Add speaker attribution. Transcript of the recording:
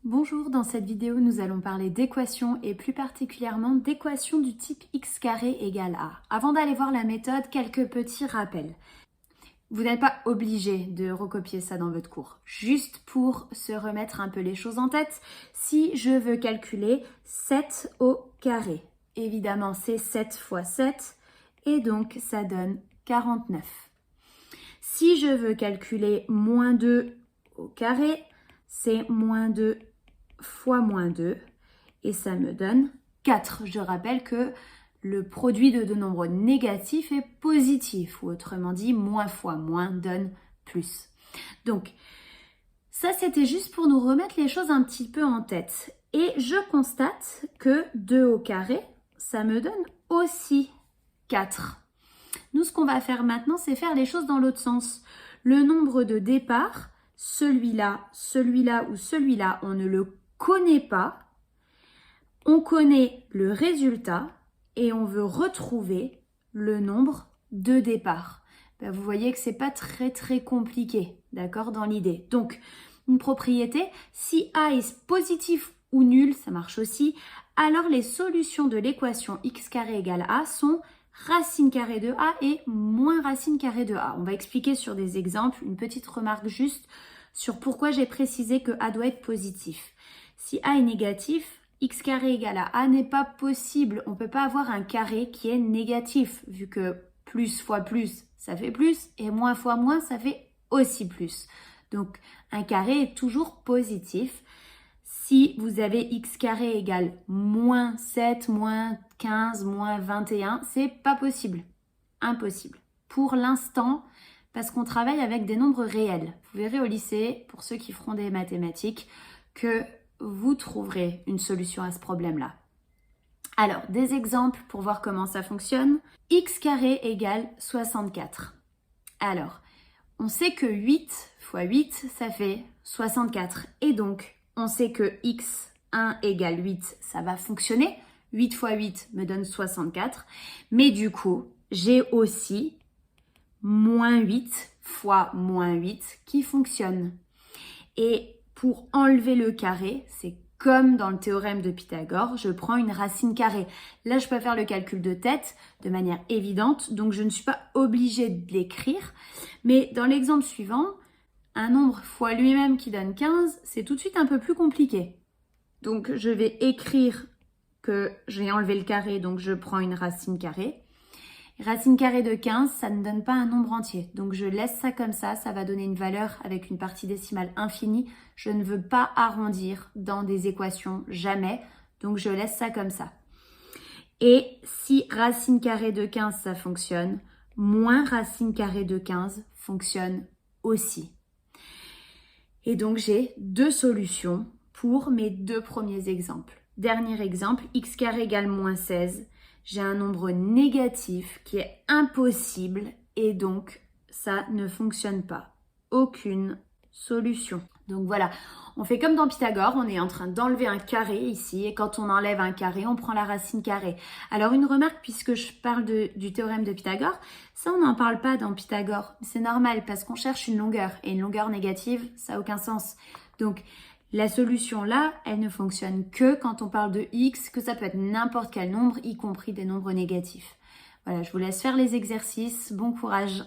Speaker 1: Bonjour, dans cette vidéo, nous allons parler d'équations et plus particulièrement d'équations du type x carré égale a. Avant d'aller voir la méthode, quelques petits rappels. Vous n'êtes pas obligé de recopier ça dans votre cours. Juste pour se remettre un peu les choses en tête, si je veux calculer 7 au carré, évidemment c'est 7 fois 7 et donc ça donne 49. Si je veux calculer moins 2 au carré, c'est moins 2 fois moins 2 et ça me donne 4. Je rappelle que le produit de deux nombres négatifs est positif ou autrement dit moins fois moins donne plus. Donc ça c'était juste pour nous remettre les choses un petit peu en tête et je constate que 2 au carré ça me donne aussi 4. Nous ce qu'on va faire maintenant c'est faire les choses dans l'autre sens. Le nombre de départ, celui-là, celui-là ou celui-là, on ne le connaît pas, on connaît le résultat et on veut retrouver le nombre de départ. Ben, vous voyez que c'est pas très compliqué, d'accord, dans l'idée. Donc, une propriété, si A est positif ou nul, ça marche aussi, alors les solutions de l'équation x carré égale A sont racine carrée de A et moins racine carrée de A. On va expliquer sur des exemples, une petite remarque juste sur pourquoi j'ai précisé que A doit être positif. Si A est négatif, x carré égale à A n'est pas possible. On ne peut pas avoir un carré qui est négatif, vu que plus fois plus, ça fait plus, et moins fois moins, ça fait aussi plus. Donc, un carré est toujours positif. Si vous avez x carré égale moins 7, moins 15, moins 21, c'est pas possible. Impossible. Pour l'instant, parce qu'on travaille avec des nombres réels. Vous verrez au lycée, pour ceux qui feront des mathématiques, que vous trouverez une solution à ce problème-là. Alors, des exemples pour voir comment ça fonctionne. X carré égale 64. Alors, on sait que 8 fois 8, ça fait 64. Et donc, on sait que x1 égale 8, ça va fonctionner. 8 fois 8 me donne 64. Mais du coup, j'ai aussi moins 8 fois moins 8 qui fonctionne. Et pour enlever le carré, c'est comme dans le théorème de Pythagore, je prends une racine carrée. Là, je peux faire le calcul de tête de manière évidente, donc je ne suis pas obligée de l'écrire. Mais dans l'exemple suivant, un nombre fois lui-même qui donne 15, c'est tout de suite un peu plus compliqué. Donc, je vais écrire que j'ai enlevé le carré, donc je prends une racine carrée. Racine carrée de 15, ça ne donne pas un nombre entier. Donc, je laisse ça comme ça va donner une valeur avec une partie décimale infinie. Je ne veux pas arrondir dans des équations, jamais. Donc, je laisse ça comme ça. Et si racine carrée de 15, ça fonctionne, moins racine carrée de 15 fonctionne aussi. Et donc, j'ai deux solutions pour mes deux premiers exemples. Dernier exemple, x carré égale moins 16. J'ai un nombre négatif qui est impossible et donc ça ne fonctionne pas. Aucune solution. Donc voilà, on fait comme dans Pythagore, on est en train d'enlever un carré ici et quand on enlève un carré, on prend la racine carrée. Alors une remarque, puisque je parle du théorème de Pythagore, ça on n'en parle pas dans Pythagore. C'est normal parce qu'on cherche une longueur et une longueur négative, ça n'a aucun sens. Donc la solution là, elle ne fonctionne que quand on parle de x, que ça peut être n'importe quel nombre, y compris des nombres négatifs. Voilà, je vous laisse faire les exercices. Bon courage!